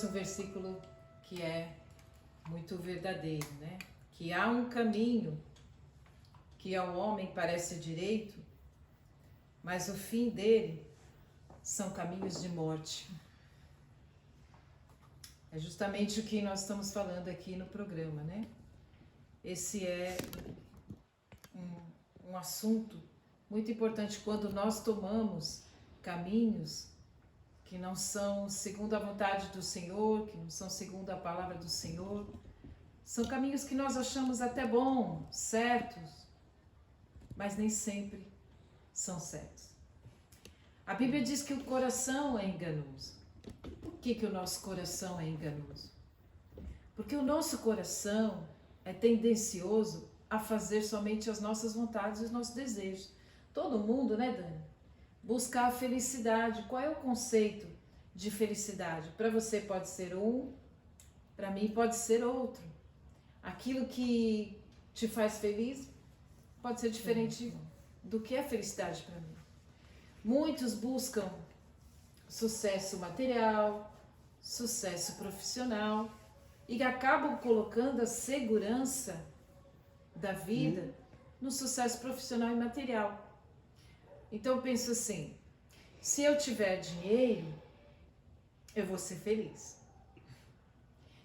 trouxe um versículo que é muito verdadeiro, né? Que há um caminho que ao homem parece direito, mas o fim dele são caminhos de morte. É justamente o que nós estamos falando aqui no programa, né? Esse é um assunto muito importante quando nós tomamos caminhos que não são segundo a vontade do Senhor, que não são segundo a palavra do Senhor. São caminhos que nós achamos até bons, certos, mas nem sempre são certos. A Bíblia diz que o coração é enganoso. Por que o nosso coração é enganoso? Porque o nosso coração é tendencioso a fazer somente as nossas vontades e os nossos desejos. Todo mundo, né, Dani? Buscar a felicidade. Qual é o conceito de felicidade? Para você pode ser um, para mim pode ser outro. Aquilo que te faz feliz pode ser diferente do que é felicidade para mim. Muitos buscam sucesso material, sucesso profissional e acabam colocando a segurança da vida no sucesso profissional e material. Então eu penso assim, se eu tiver dinheiro, eu vou ser feliz.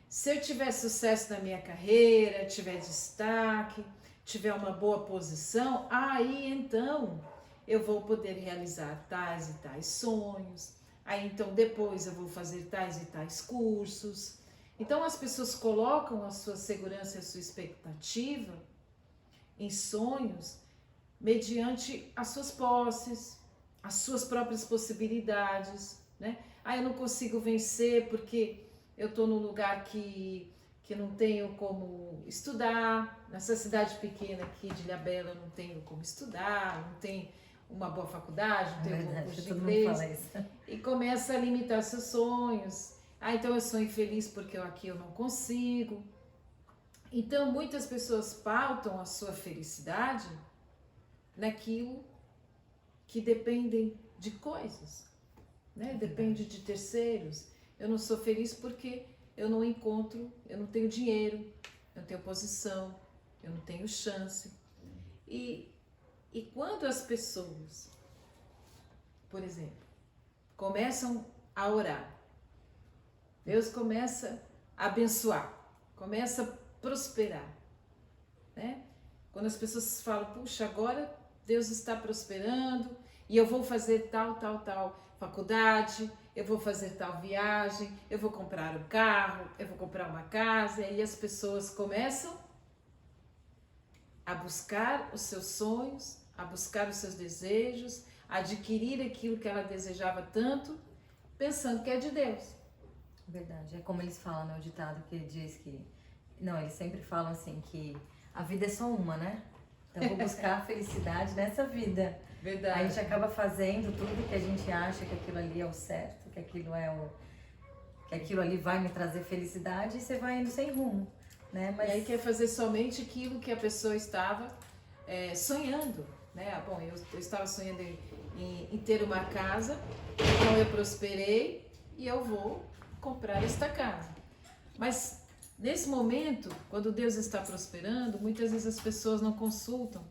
Se eu tiver sucesso na minha carreira, tiver destaque, tiver uma boa posição, aí então eu vou poder realizar tais e tais sonhos, aí então depois eu vou fazer tais e tais cursos. Então as pessoas colocam a sua segurança e a sua expectativa em sonhos mediante as suas posses, as suas próprias possibilidades, né? Ah, eu não consigo vencer porque eu estou num lugar que não tenho como estudar, nessa cidade pequena aqui de Ilhabela eu não tenho como estudar, não tenho uma boa faculdade, não tenho um bom curso de inglês, e começa a limitar seus sonhos. Ah, então eu sou infeliz porque aqui eu não consigo. Então muitas pessoas pautam a sua felicidade naquilo que dependem de coisas, né? Depende de terceiros. Eu não sou feliz porque eu não encontro, eu não tenho dinheiro, eu não tenho posição, eu não tenho chance. E quando as pessoas, por exemplo, começam a orar, Deus começa a abençoar, começa a prosperar, né? Quando as pessoas falam, puxa, agora Deus está prosperando e eu vou fazer tal faculdade, eu vou fazer tal viagem, eu vou comprar um carro, eu vou comprar uma casa, e aí as pessoas começam a buscar os seus sonhos, a buscar os seus desejos, a adquirir aquilo que ela desejava tanto, pensando que é de Deus. Verdade, é como eles falam, né, o ditado que diz que... Não, eles sempre falam assim que a vida é só uma, né? Então eu vou buscar a felicidade nessa vida. Verdade. Aí a gente acaba fazendo tudo que a gente acha que aquilo ali é o certo, que aquilo ali vai me trazer felicidade, e você vai indo sem rumo, né? Mas... E aí quer fazer somente aquilo que a pessoa estava sonhando, né? Ah, bom, eu estava sonhando em ter uma casa, então eu prosperei e eu vou comprar esta casa. Mas nesse momento, quando Deus está prosperando, muitas vezes as pessoas não consultam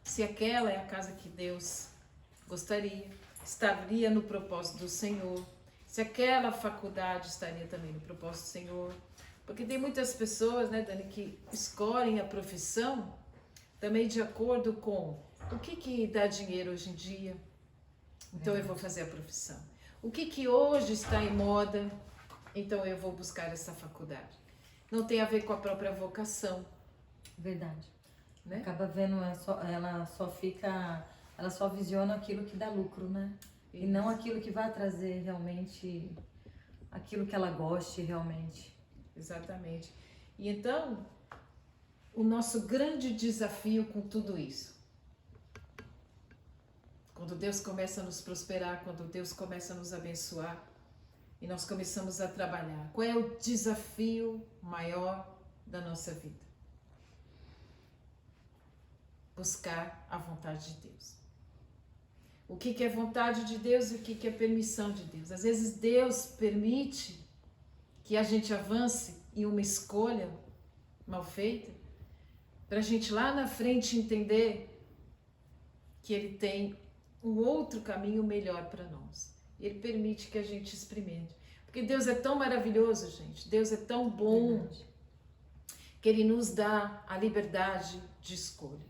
se aquela é a casa que Deus gostaria, estaria no propósito do Senhor, se aquela faculdade estaria também no propósito do Senhor. Porque tem muitas pessoas, né, Dani, que escolhem a profissão também de acordo com o que dá dinheiro hoje em dia, então eu vou fazer a profissão. O que hoje está em moda, então eu vou buscar essa faculdade. Não tem a ver com a própria vocação. Verdade. Né? Acaba vendo, ela só visiona aquilo que dá lucro, né? Isso. E não aquilo que vai trazer realmente, aquilo que ela goste realmente. Exatamente. E então, o nosso grande desafio com tudo isso, quando Deus começa a nos prosperar, quando Deus começa a nos abençoar, e nós começamos a trabalhar, qual é o desafio maior da nossa vida? Buscar a vontade de Deus. O que é vontade de Deus e o que é permissão de Deus? Às vezes Deus permite que a gente avance em uma escolha mal feita, para a gente lá na frente entender que Ele tem um outro caminho melhor para nós. Ele permite que a gente experimente. Porque Deus é tão maravilhoso, gente. Deus é tão bom. Verdade. Que Ele nos dá a liberdade de escolha.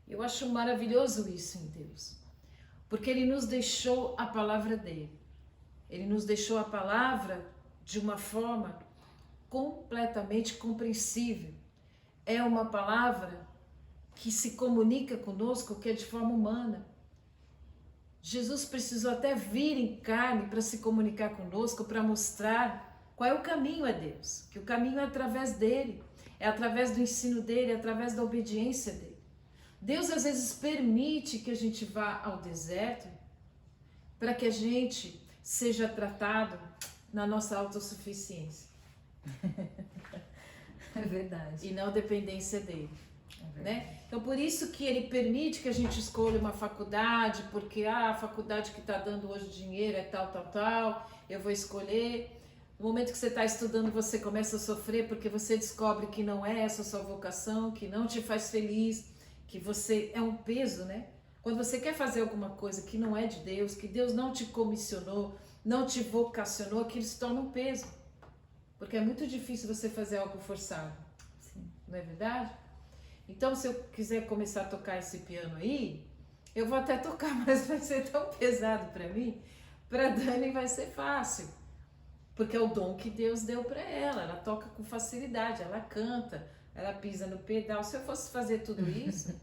Eu acho maravilhoso isso em Deus. Porque Ele nos deixou a palavra dEle. Ele nos deixou a palavra de uma forma completamente compreensível. É uma palavra que se comunica conosco, que é de forma humana. Jesus precisou até vir em carne para se comunicar conosco, para mostrar qual é o caminho a Deus. Que o caminho é através dEle, é através do ensino dEle, é através da obediência dEle. Deus às vezes permite que a gente vá ao deserto para que a gente seja tratado na nossa autossuficiência. É verdade. E não dependência dEle. É Né? Então por isso que Ele permite que a gente escolha uma faculdade, porque a faculdade que está dando hoje dinheiro é tal, eu vou escolher. No momento que você está estudando, você começa a sofrer porque você descobre que não é essa a sua vocação, que não te faz feliz, que você é um peso, né? Quando você quer fazer alguma coisa que não é de Deus, que Deus não te comissionou, não te vocacionou, aquilo se torna um peso. Porque é muito difícil você fazer algo forçado. Sim. Não é verdade? Então, se eu quiser começar a tocar esse piano aí, eu vou até tocar, mas vai ser tão pesado para mim. Para Dani vai ser fácil, porque é o dom que Deus deu para ela. Ela toca com facilidade, ela canta, ela pisa no pedal. Se eu fosse fazer tudo isso,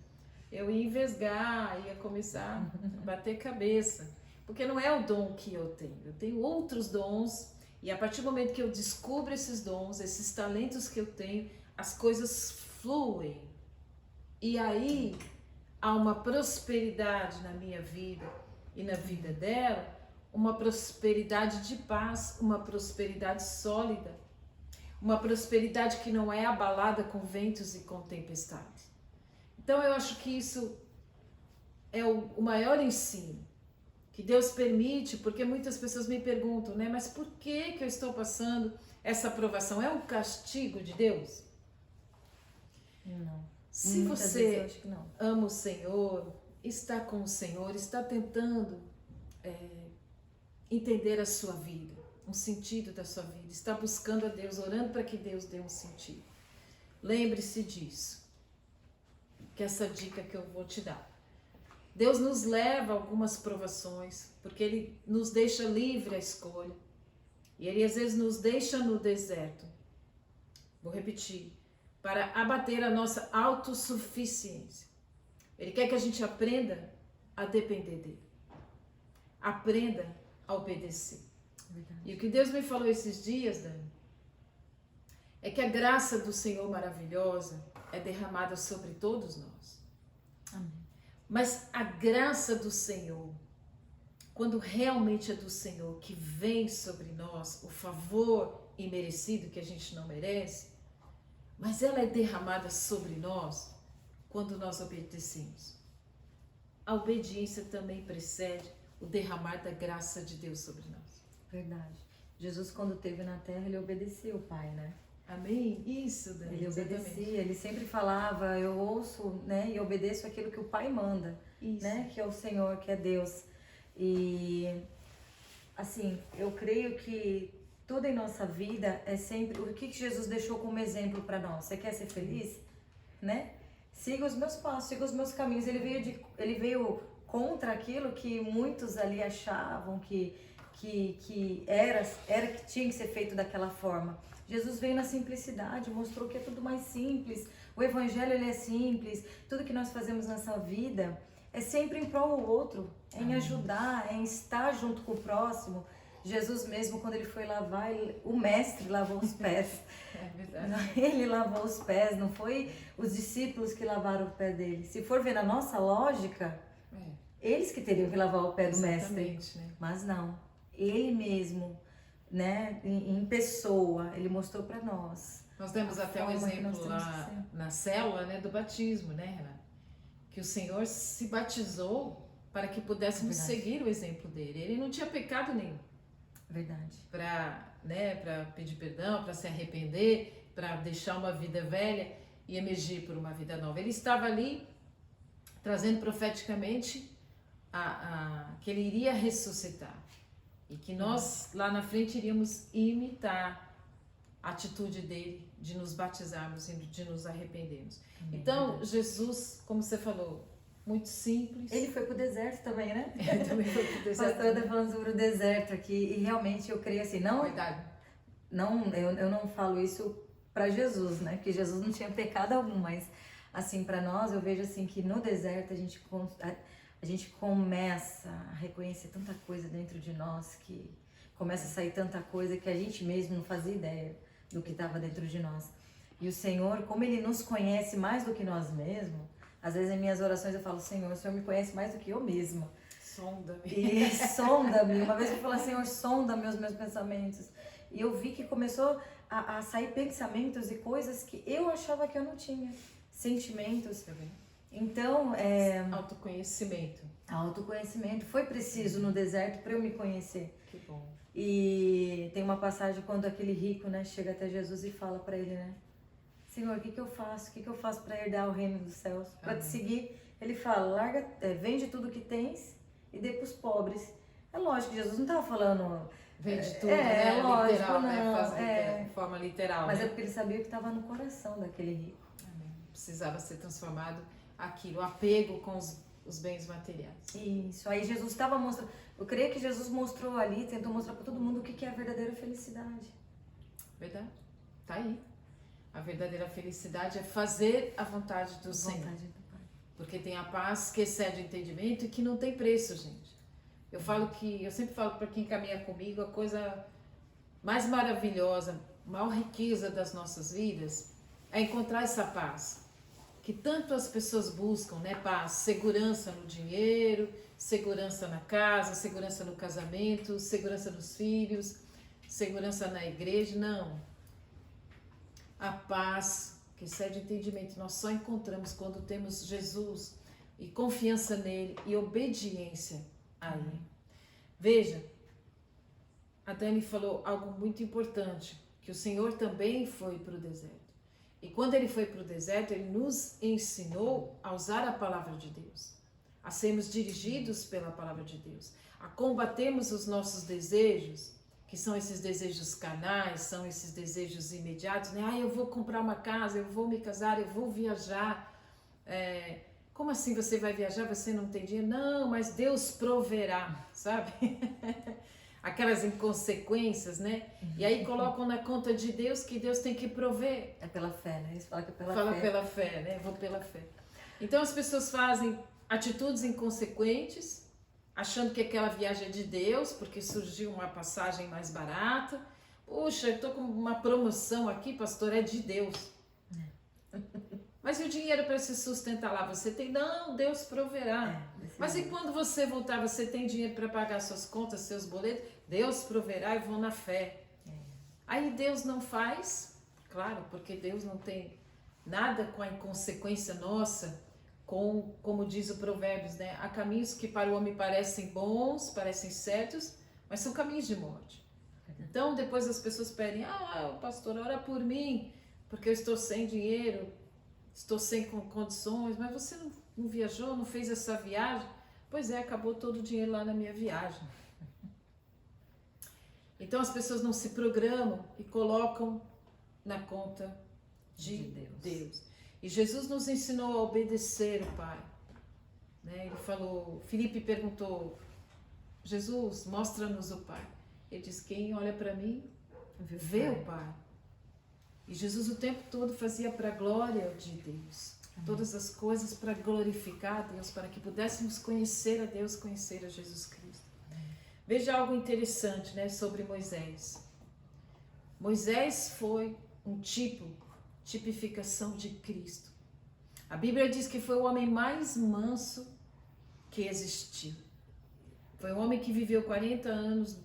eu ia envesgar, ia começar a bater cabeça, porque não é o dom que eu tenho. Eu tenho outros dons e a partir do momento que eu descubro esses dons, esses talentos que eu tenho, as coisas fluem. E aí há uma prosperidade na minha vida e na vida dela, uma prosperidade de paz, uma prosperidade sólida, uma prosperidade que não é abalada com ventos e com tempestades. Então eu acho que isso é o maior ensino que Deus permite, porque muitas pessoas me perguntam, né? Mas por que eu estou passando essa provação? É um castigo de Deus? Não. Se Muitas você vezes eu acho que não. ama o Senhor, está com o Senhor, está tentando entender a sua vida, um sentido da sua vida, está buscando a Deus, orando para que Deus dê um sentido. Lembre-se disso, que essa dica que eu vou te dar. Deus nos leva a algumas provações, porque Ele nos deixa livre a escolha. E Ele às vezes nos deixa no deserto. Vou repetir. Para abater a nossa autossuficiência. Ele quer que a gente aprenda a depender dEle. Aprenda a obedecer. Verdade. E o que Deus me falou esses dias, Dani, é que a graça do Senhor maravilhosa é derramada sobre todos nós. Amém. Mas a graça do Senhor, quando realmente é do Senhor, que vem sobre nós, o favor imerecido que a gente não merece, mas ela é derramada sobre nós quando nós obedecemos. A obediência também precede o derramar da graça de Deus sobre nós. Verdade. Jesus, quando esteve na terra, ele obedecia o Pai, né? Amém? Isso, Dani. Ele exatamente. obedecia, ele sempre falava, eu ouço, né, e obedeço aquilo que o Pai manda, Isso. né, que é o Senhor, que é Deus. E, assim, eu creio que tudo em nossa vida é sempre, o que Jesus deixou como exemplo para nós? Você quer ser feliz? Né? Siga os meus passos, siga os meus caminhos. Ele veio contra aquilo que muitos ali achavam que era que tinha que ser feito daquela forma. Jesus veio na simplicidade, mostrou que é tudo mais simples. O evangelho ele é simples. Tudo que nós fazemos nessa vida é sempre em prol do outro, é em ajudar, é em estar junto com o próximo. Jesus mesmo, quando ele foi lavar, o mestre lavou os pés. É verdade. Ele lavou os pés, não foi os discípulos que lavaram o pé dele. Se for ver na nossa lógica, eles que teriam que lavar o pé do mestre. Né? Mas não, ele mesmo, né, em pessoa, ele mostrou para nós. Nós demos até um exemplo lá na célula, né, do batismo, né, Renata? Que o Senhor se batizou para que pudéssemos seguir o exemplo dele. Ele não tinha pecado nenhum. Verdade. para, né, para pedir perdão, para se arrepender, para deixar uma vida velha e emergir por uma vida nova. Ele estava ali trazendo profeticamente que ele iria ressuscitar e que nós lá na frente iríamos imitar a atitude dele de nos batizarmos e de nos arrependermos. Então, Jesus, como você falou, muito simples. Ele foi pro deserto também, né? Ele também foi pro O deserto. pastor tá falando sobre o deserto aqui e realmente eu creio assim, Verdade. eu não falo isso para Jesus, né? Porque Jesus não tinha pecado algum, mas assim, para nós eu vejo assim que no deserto a gente começa a reconhecer tanta coisa dentro de nós, que começa a sair tanta coisa que a gente mesmo não fazia ideia do que estava dentro de nós. E o Senhor, como Ele nos conhece mais do que nós mesmos, às vezes em minhas orações eu falo, Senhor, o Senhor me conhece mais do que eu mesma. Sonda-me. E sonda-me. Uma vez eu falei, Senhor, sonda-me os meus pensamentos. E eu vi que começou a sair pensamentos e coisas que eu achava que eu não tinha. Sentimentos. Então, Autoconhecimento. autoconhecimento. Foi preciso no deserto para eu me conhecer. Que bom. E tem uma passagem quando aquele rico, né, chega até Jesus e fala para ele, né? Senhor, o que que eu faço? O que que eu faço para herdar o reino dos céus? Para te seguir? Ele fala, vende tudo que tens e dê para os pobres. É lógico que Jesus não estava falando... Vende tudo, né? Lógico, Literal, não, né? De forma literal. Mas né? é porque ele sabia o que estava no coração daquele rico. Amém. Precisava ser transformado aquilo, o apego com os bens materiais. Isso, aí Jesus estava mostrando... Eu creio que Jesus mostrou ali, tentou mostrar para todo mundo o que é a verdadeira felicidade. Verdade? Tá aí. A verdadeira felicidade é fazer a vontade do Senhor. Vontade do Pai. Porque tem a paz que excede o entendimento e que não tem preço, gente. Eu sempre falo para quem caminha comigo, a coisa mais maravilhosa, maior riqueza das nossas vidas é encontrar essa paz. Que tanto as pessoas buscam, né? Paz, segurança no dinheiro, segurança na casa, segurança no casamento, segurança nos filhos, segurança na igreja. Não. A paz que excede o entendimento nós só encontramos quando temos Jesus e confiança nele e obediência a ele. Veja, a Dani falou algo muito importante, que o Senhor também foi para o deserto. E quando ele foi para o deserto, ele nos ensinou a usar a palavra de Deus, a sermos dirigidos pela palavra de Deus, a combatermos os nossos desejos, que são esses desejos carnais, são esses desejos imediatos, né? Eu vou comprar uma casa, eu vou me casar, eu vou viajar. Como assim você vai viajar, você não tem dinheiro? Não, mas Deus proverá, sabe? Aquelas inconsequências, né? E aí colocam na conta de Deus que Deus tem que prover. É pela fé, né? Isso fala que é pela Fala fé. pela fé, né? Vou pela fé. Então as pessoas fazem atitudes inconsequentes, achando que aquela viagem é de Deus, porque surgiu uma passagem mais barata. Puxa, eu tô com uma promoção aqui, pastor, é de Deus. Mas e o dinheiro para se sustentar lá? Você tem? Não, Deus proverá. Mas e quando você voltar, você tem dinheiro para pagar suas contas, seus boletos? Deus proverá e vou na fé. Aí Deus não faz, claro, porque Deus não tem nada com a inconsequência nossa, como diz o Provérbios, né? Há caminhos que para o homem parecem bons, parecem certos, mas são caminhos de morte. Então depois as pessoas pedem, o pastor ora por mim, porque eu estou sem dinheiro, estou sem condições, mas você não viajou, não fez essa viagem? Pois é, acabou todo o dinheiro lá na minha viagem. Então as pessoas não se programam e colocam na conta de Deus. E Jesus nos ensinou a obedecer o Pai. Né? Ele falou, Filipe perguntou, Jesus, mostra-nos o Pai. Ele disse, quem olha para mim, vê o Pai. E Jesus o tempo todo fazia para a glória de Deus. Todas as coisas para glorificar a Deus, para que pudéssemos conhecer a Deus, conhecer a Jesus Cristo. Veja algo interessante, né, sobre Moisés. Moisés foi um tipificação de Cristo. A Bíblia diz que foi o homem mais manso que existiu. Foi um homem que viveu 40 anos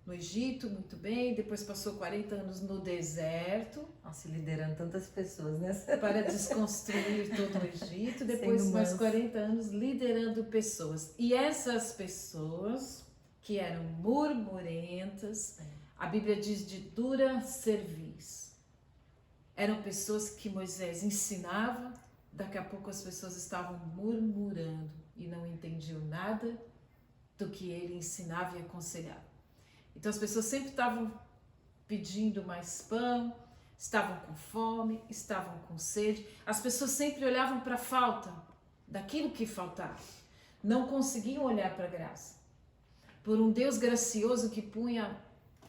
no Egito, muito bem, depois passou 40 anos no deserto. Nossa, liderando tantas pessoas, né? Para desconstruir todo o Egito, depois mais 40 anos liderando pessoas. E essas pessoas que eram murmurentas. A Bíblia diz de dura cerviz. Eram pessoas que Moisés ensinava, daqui a pouco as pessoas estavam murmurando e não entendiam nada do que ele ensinava e aconselhava. Então as pessoas sempre estavam pedindo mais pão, estavam com fome, estavam com sede. As pessoas sempre olhavam para a falta, daquilo que faltava. Não conseguiam olhar para a graça. Por um Deus gracioso que punha,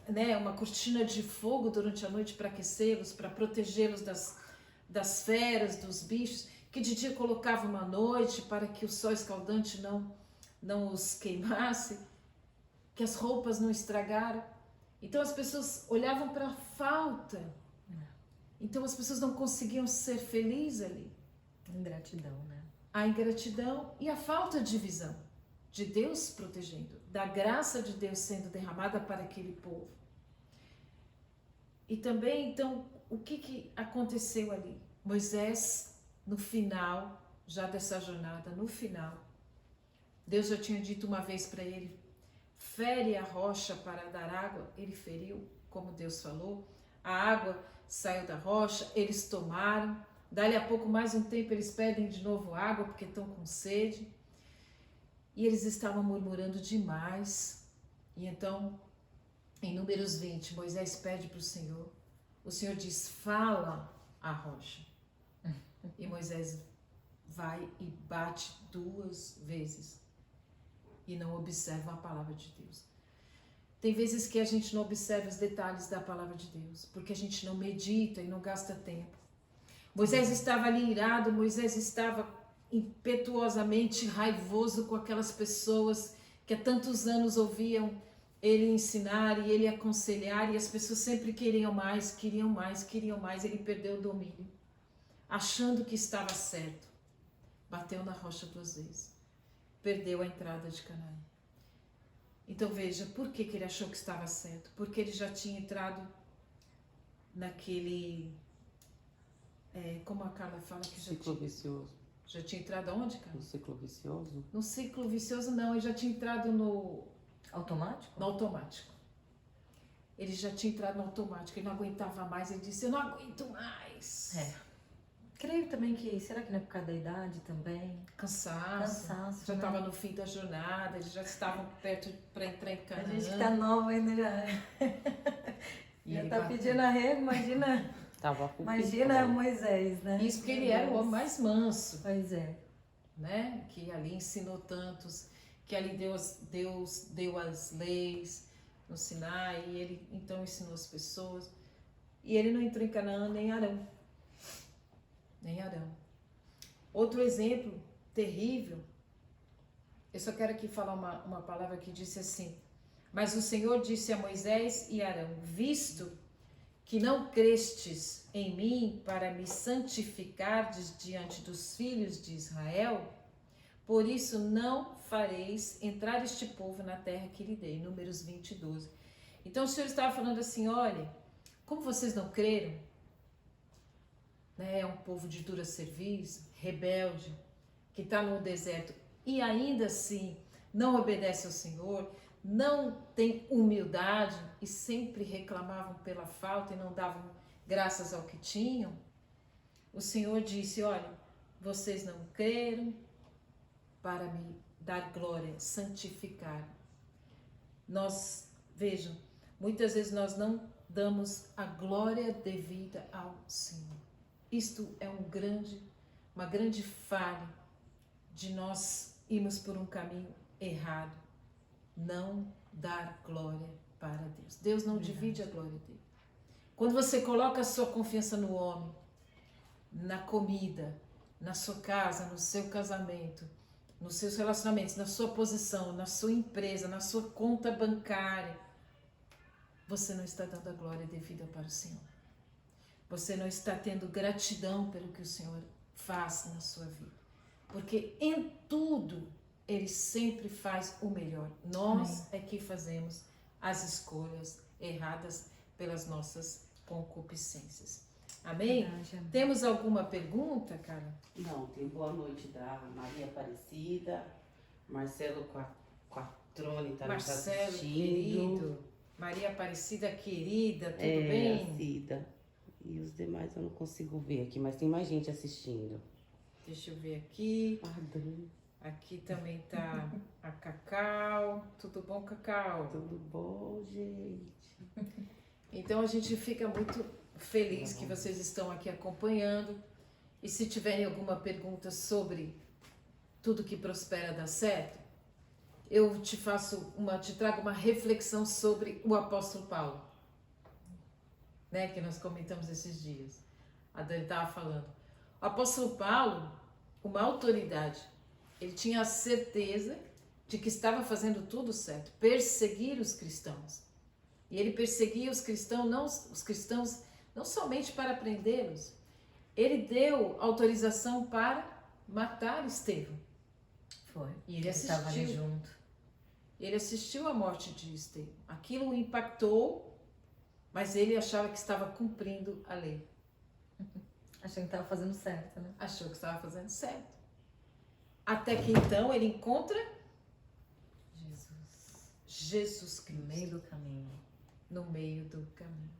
né, uma cortina de fogo durante a noite para aquecê-los, para protegê-los das feras, dos bichos, que de dia colocava uma noite para que o sol escaldante não os queimasse, que as roupas não estragaram. Então as pessoas olhavam para a falta. Então as pessoas não conseguiam ser felizes ali. Ingratidão, né? A ingratidão e a falta de visão de Deus protegendo, da graça de Deus sendo derramada para aquele povo. E também, então, o que aconteceu ali? Moisés, no final, já dessa jornada, no final, Deus já tinha dito uma vez para ele, fere a rocha para dar água. Ele feriu, como Deus falou, a água saiu da rocha, eles tomaram. Dali a pouco, mais um tempo, eles pedem de novo água porque estão com sede. E eles estavam murmurando demais. E então, em Números 20, Moisés pede para o Senhor diz, fala a rocha. E Moisés vai e bate 2 vezes. E não observa a palavra de Deus. Tem vezes que a gente não observa os detalhes da palavra de Deus, porque a gente não medita e não gasta tempo. Moisés estava ali irado, Moisés estava impetuosamente raivoso com aquelas pessoas que há tantos anos ouviam ele ensinar e ele aconselhar, e as pessoas sempre queriam mais, queriam mais, queriam mais. Ele perdeu o domínio, achando que estava certo. Bateu na rocha 2 vezes. Perdeu a entrada de Canaã. Então veja, por que ele achou que estava certo? Porque ele já tinha entrado naquele... como a Carla fala que já Ciclo vicioso. Já tinha entrado aonde, Carla? No ciclo vicioso? No ciclo vicioso não, ele já tinha entrado no Automático? automático. Ele já tinha entrado no automático, ele não aguentava mais, ele disse, eu não aguento mais. Creio também que, será que não é por causa da idade também? Cansaço. Já né? estava no fim da jornada, eles já estavam perto para entrar em Canaã. A gente que tá nova ainda já. E Já ele tá bateu. pedindo arrego, imagina. Tava com Imagina pico, Moisés, né? Isso porque ele era o homem mais manso, Pois é. né? Que ali ensinou tantos, que ali Deus deu as leis no Sinai, e ele então ensinou as pessoas. E ele não entrou em Canaã nem Arão. Nem Arão. Outro exemplo terrível, eu só quero aqui falar uma palavra que disse assim, mas o Senhor disse a Moisés e Arão, visto que não crestes em mim para me santificardes diante dos filhos de Israel, por isso não fareis entrar este povo na terra que lhe dei. Números 20, 12. Então o Senhor estava falando assim, olha, como vocês não creram, né, é um povo de dura cerviz, rebelde, que está no deserto e ainda assim não obedece ao Senhor, não tem humildade e sempre reclamavam pela falta e não davam graças ao que tinham, o Senhor disse, olha, vocês não creram para me dar glória, santificar. Vejam, muitas vezes nós não damos a glória devida ao Senhor. Isto é uma grande falha de nós irmos por um caminho errado. Não dar glória para Deus. Deus não divide a glória dele. Quando você coloca a sua confiança no homem, na comida, na sua casa, no seu casamento, nos seus relacionamentos, na sua posição, na sua empresa, na sua conta bancária, você não está dando a glória devida para o Senhor. Você não está tendo gratidão pelo que o Senhor faz na sua vida. Porque em tudo Ele sempre faz o melhor. Nós é que fazemos as escolhas erradas pelas nossas concupiscências. Amém? Verdade, amém. Temos alguma pergunta, cara? Não, tem boa noite da Maria Aparecida, Marcelo Trone tá nos Marcelo, assistindo. querido. Maria Aparecida, querida, tudo É, bem? a Cida. E os demais eu não consigo ver aqui, mas tem mais gente assistindo. Deixa eu ver aqui. Pardon. Aqui também tá a Cacau. Tudo bom, Cacau? Tudo bom, gente? Então a gente fica muito feliz que vocês estão aqui acompanhando. E se tiverem alguma pergunta sobre tudo que prospera dá certo, eu te trago uma reflexão sobre o apóstolo Paulo, né, que nós comentamos esses dias. A Dani estava falando. O apóstolo Paulo, uma autoridade, ele tinha a certeza de que estava fazendo tudo certo, perseguir os cristãos. E ele perseguia os cristãos não somente para prendê-los, ele deu autorização para matar Estevão. Foi. E ele Estava ali assistiu. junto. Ele assistiu à morte de Estevão. Aquilo o impactou, mas ele achava que estava cumprindo a lei. Achei que estava fazendo certo, né? Achou que estava fazendo certo. Até que então ele encontra Jesus No Cristo meio do caminho. no meio do caminho.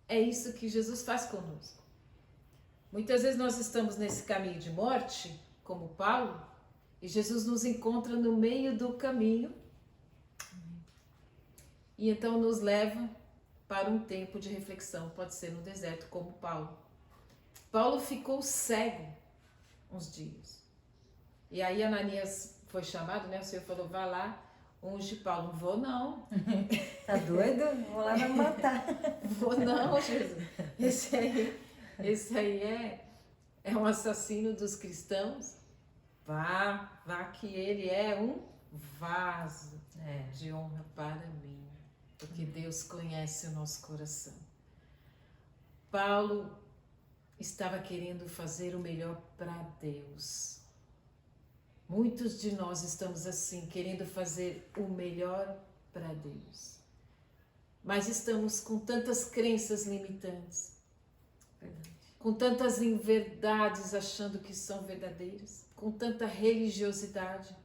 É isso que Jesus faz conosco. Muitas vezes nós estamos nesse caminho de morte, como Paulo, e Jesus nos encontra no meio do caminho e então nos leva para um tempo de reflexão. Pode ser no deserto, como Paulo. Paulo ficou cego uns dias. E aí Ananias foi chamado, né? O Senhor falou, vá lá, unge Paulo. Não vou não. Tá doido? Vou lá vai me matar. Vou não, Jesus. Esse aí é um assassino dos cristãos. Vá que ele é um vaso de honra para mim. Porque Deus conhece o nosso coração. Paulo estava querendo fazer o melhor para Deus. Muitos de nós estamos assim, querendo fazer o melhor para Deus. Mas estamos com tantas crenças limitantes, com tantas inverdades achando que são verdadeiras, com tanta religiosidade.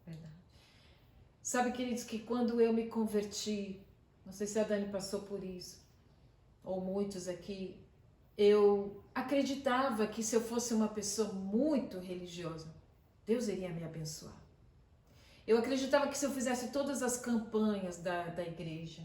Verdade. Sabe, queridos, que quando eu me converti, não sei se a Dani passou por isso, ou muitos aqui, eu acreditava que se eu fosse uma pessoa muito religiosa, Deus iria me abençoar. Eu acreditava que se eu fizesse todas as campanhas da igreja,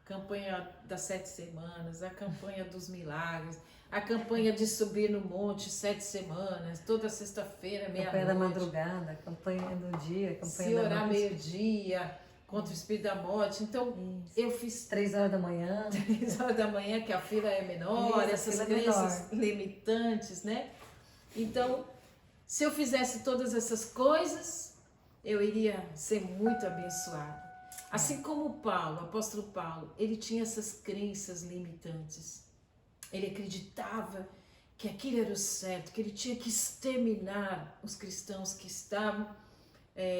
campanha das 7 semanas, a campanha dos milagres, a campanha de subir no monte 7 semanas, toda sexta-feira, meia-noite. Campanha da madrugada, campanha do dia, campanha se da orar noite. meio-dia contra o espírito da morte. Então, Isso. eu fiz 3 horas da manhã. 3 horas da manhã, que a fila é menor, Isso, essas a fila é crenças limitantes, né? Então, se eu fizesse todas essas coisas, eu iria ser muito abençoada. Assim como Paulo, o apóstolo Paulo, ele tinha essas crenças limitantes. Ele acreditava que aquilo era o certo, que ele tinha que exterminar os cristãos que estavam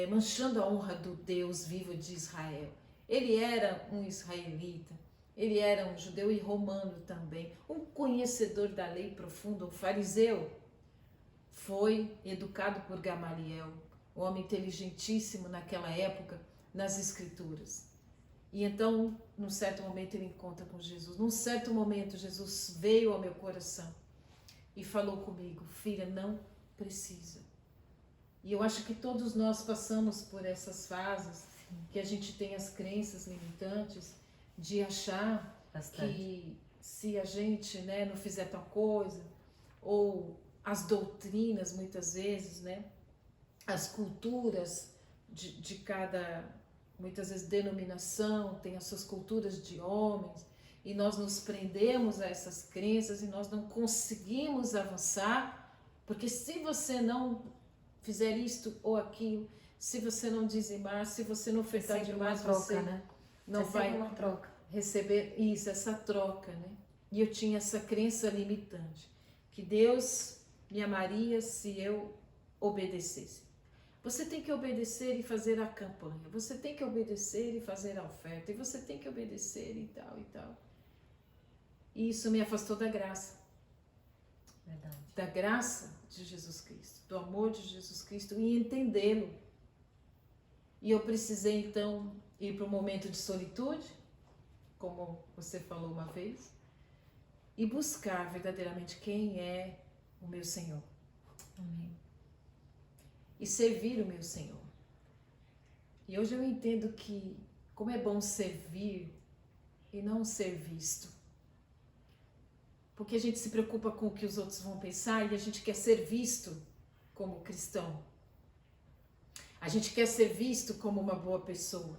manchando a honra do Deus vivo de Israel. Ele era um israelita, ele era um judeu e romano também, um conhecedor da lei profunda, um fariseu. Foi educado por Gamaliel, um homem inteligentíssimo naquela época, nas escrituras. E então, num certo momento, ele encontra com Jesus. Num certo momento, Jesus veio ao meu coração e falou comigo, filha, não precisa. E eu acho que todos nós passamos por essas fases, que a gente tem as crenças limitantes de achar que se a gente, né, não fizer tal coisa, ou as doutrinas muitas vezes, né, as culturas de cada, muitas vezes, denominação, tem as suas culturas de homens, e nós nos prendemos a essas crenças e nós não conseguimos avançar, porque se você não fizer isto ou aquilo, se você não dizimar, se você não ofertar demais, troca, você né? não vai uma troca. receber isso, essa troca, né? E eu tinha essa crença limitante, que Deus me amaria se eu obedecesse. Você tem que obedecer e fazer a campanha, você tem que obedecer e fazer a oferta, e você tem que obedecer e tal, e tal. E isso me afastou da graça. Verdade. Da graça de Jesus Cristo, do amor de Jesus Cristo e entendê-lo. E eu precisei então ir para um momento de solitude, como você falou uma vez, e buscar verdadeiramente quem é o meu Senhor. Amém. E servir o meu Senhor. E hoje eu entendo que como é bom servir e não ser visto. Porque a gente se preocupa com o que os outros vão pensar e a gente quer ser visto como cristão. A gente quer ser visto como uma boa pessoa.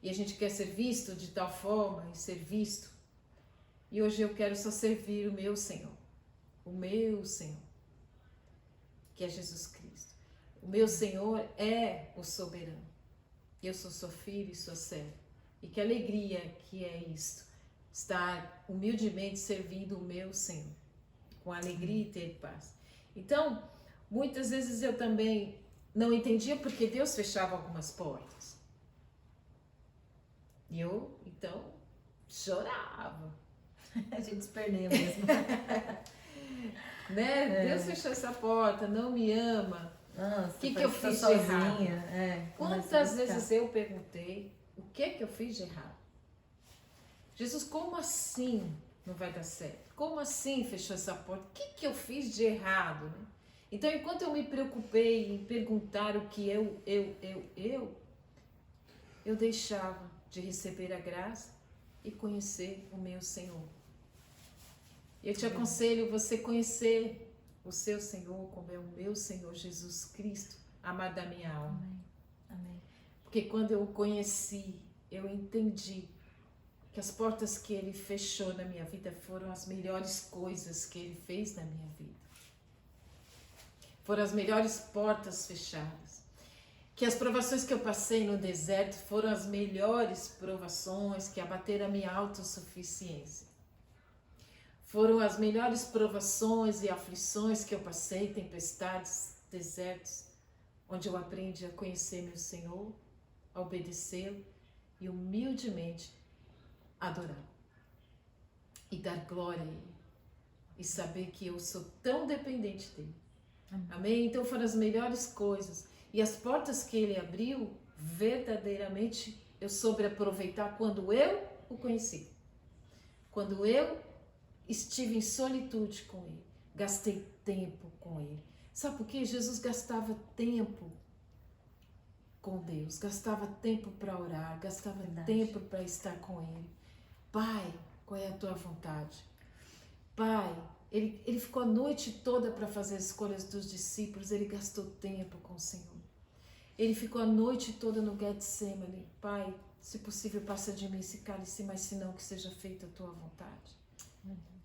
E a gente quer ser visto de tal forma e ser visto. E hoje eu quero só servir o meu Senhor. O meu Senhor. Que é Jesus Cristo. O meu Senhor é o soberano. Eu sou sua filha e sua serva. E que alegria que é isto. Estar humildemente servindo o meu Senhor. Com alegria e ter paz. Então, muitas vezes eu também não entendia porque Deus fechava algumas portas. E eu, então, chorava. A gente se perdeu mesmo. Né? Deus fechou essa porta, não me ama. Nossa, O que eu fiz de sozinha? errado? Quantas vezes eu perguntei o que eu fiz de errado? Jesus, como assim não vai dar certo? Como assim fechou essa porta? O que eu fiz de errado? Né? Então, enquanto eu me preocupei em perguntar o que eu deixava de receber a graça e conhecer o meu Senhor. Eu te aconselho você conhecer o seu Senhor como é o meu Senhor Jesus Cristo, amado da minha alma. Amém. Amém. Porque quando eu o conheci, eu entendi que as portas que Ele fechou na minha vida foram as melhores coisas que Ele fez na minha vida. Foram as melhores portas fechadas. Que as provações que eu passei no deserto foram as melhores provações que abateram a minha autossuficiência. Foram as melhores provações e aflições que eu passei, tempestades, desertos, onde eu aprendi a conhecer meu Senhor, a obedecê-lo e humildemente adorar. E dar glória a Ele. E saber que eu sou tão dependente dEle. Amém? Então foram as melhores coisas. E as portas que Ele abriu, verdadeiramente eu soube aproveitar quando eu o conheci. Quando eu estive em solitude com Ele. Gastei tempo com Ele. Sabe por quê? Jesus gastava tempo com Deus. Gastava tempo para orar. Gastava tempo para estar com Ele. Pai, qual é a tua vontade? Pai, ele ficou a noite toda para fazer as escolhas dos discípulos. Ele gastou tempo com o Senhor. Ele ficou a noite toda no Getsemane. Pai, se possível, passa de mim esse cálice, mas se não, que seja feita a tua vontade.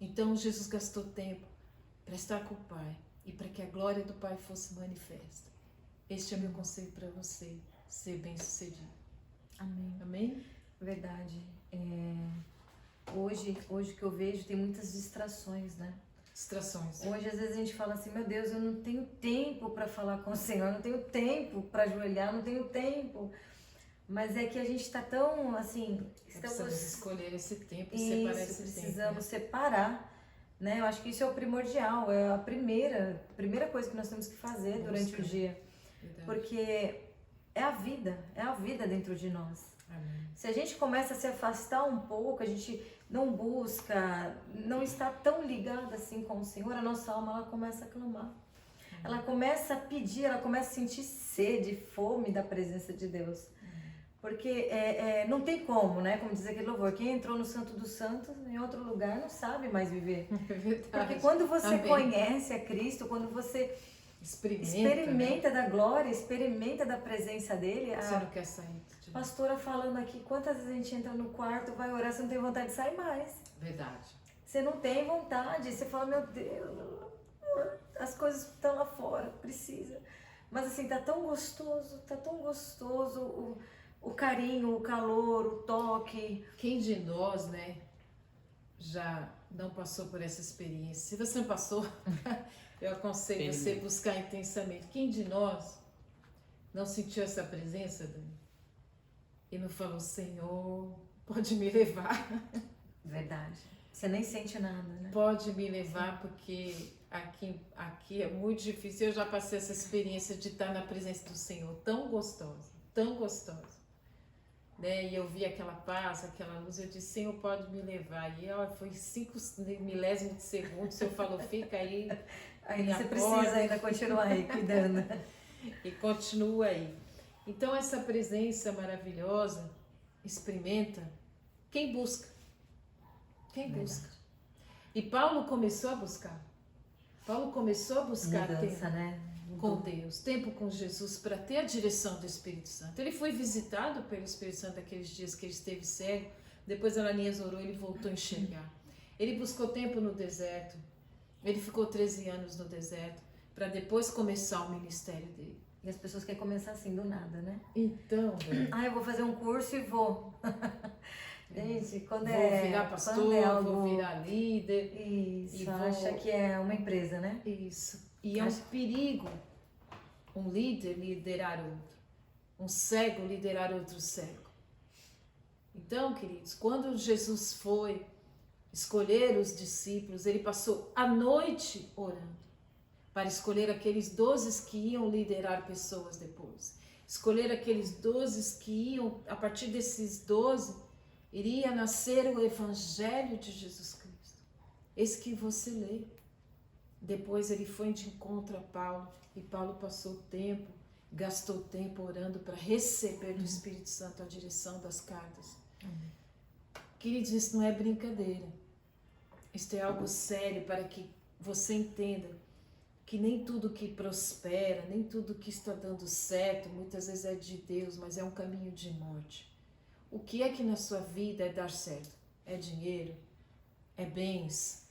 Então, Jesus gastou tempo para estar com o Pai e para que a glória do Pai fosse manifesta. Este é meu conselho para você, ser bem-sucedido. Amém. Amém? Verdade. Hoje que eu vejo, tem muitas distrações, né? Distrações. Hoje, às vezes, a gente fala assim, meu Deus, eu não tenho tempo para falar com o Senhor, não tenho tempo para ajoelhar, não tenho tempo. Mas é que a gente está tão, assim... Precisamos escolher esse tempo e isso, separar esse precisamos tempo. separar, né? Eu acho que isso é o primordial, é a primeira coisa que nós temos que fazer durante o dia. Verdade. Porque é a vida dentro de nós. Amém. Se a gente começa a se afastar um pouco, a gente não busca, não está tão ligada assim com o Senhor, a nossa alma ela começa a clamar. Ela começa a pedir, ela começa a sentir sede, fome da presença de Deus. Porque não tem como, né? Como diz aquele louvor, quem entrou no Santo dos Santos, em outro lugar, não sabe mais viver. É verdade. Porque quando você Amém. conhece a Cristo, quando você experimenta da glória, experimenta da presença dele. Você não quer sair de lá. Pastora falando aqui, quantas vezes a gente entra no quarto, vai orar, você não tem vontade de sair mais. Verdade. Você não tem vontade, você fala, meu Deus, as coisas estão lá fora, precisa. Mas assim, tá tão gostoso o carinho, o calor, o toque. Quem de nós, né, já não passou por essa experiência? Se você não passou, eu aconselho você buscar intensamente. Quem de nós não sentiu essa presença, Dani? E não falou, Senhor, pode me levar. Verdade. Você nem sente nada, né? Pode me levar, porque aqui é muito difícil. Eu já passei essa experiência de estar na presença do Senhor, tão tão gostosa. Né? E eu vi aquela paz, aquela luz, eu disse, Senhor, pode me levar. E ó, foi 5 milésimos de segundo, o Senhor falou, fica aí. Ainda você precisa ainda continuar aí cuidando. E continua aí. Então essa presença maravilhosa, experimenta quem busca. Quem busca. E Paulo começou a buscar. Paulo começou a buscar Mudança, tempo né? com Deus, tempo com Jesus, para ter a direção do Espírito Santo. Ele foi visitado pelo Espírito Santo aqueles dias que ele esteve cego. Depois Ananias orou, ele voltou a enxergar. Ele buscou tempo no deserto. Ele ficou 13 anos no deserto, para depois começar o ministério dele. E as pessoas querem começar assim, do nada, né? Então, Eu vou fazer um curso e vou. Gente, vou virar pastor, vou virar líder. Isso, acha que é uma empresa, né? Isso. E é um perigo um líder liderar outro, um cego liderar outro cego. Então, queridos, quando Jesus foi escolher os discípulos, ele passou a noite orando para escolher aqueles 12 que iam liderar pessoas depois. Escolher aqueles 12 que iam, a partir desses 12, iria nascer o Evangelho de Jesus Cristo. Esse que você lê. Depois ele foi de encontro a Paulo, e Paulo passou tempo, gastou tempo orando para receber do Espírito Santo a direção das cartas. Queridos, isso não é brincadeira. Isto é algo sério para que você entenda que nem tudo que prospera, nem tudo que está dando certo, muitas vezes é de Deus, mas é um caminho de morte. O que é que na sua vida é dar certo? É dinheiro? É bens?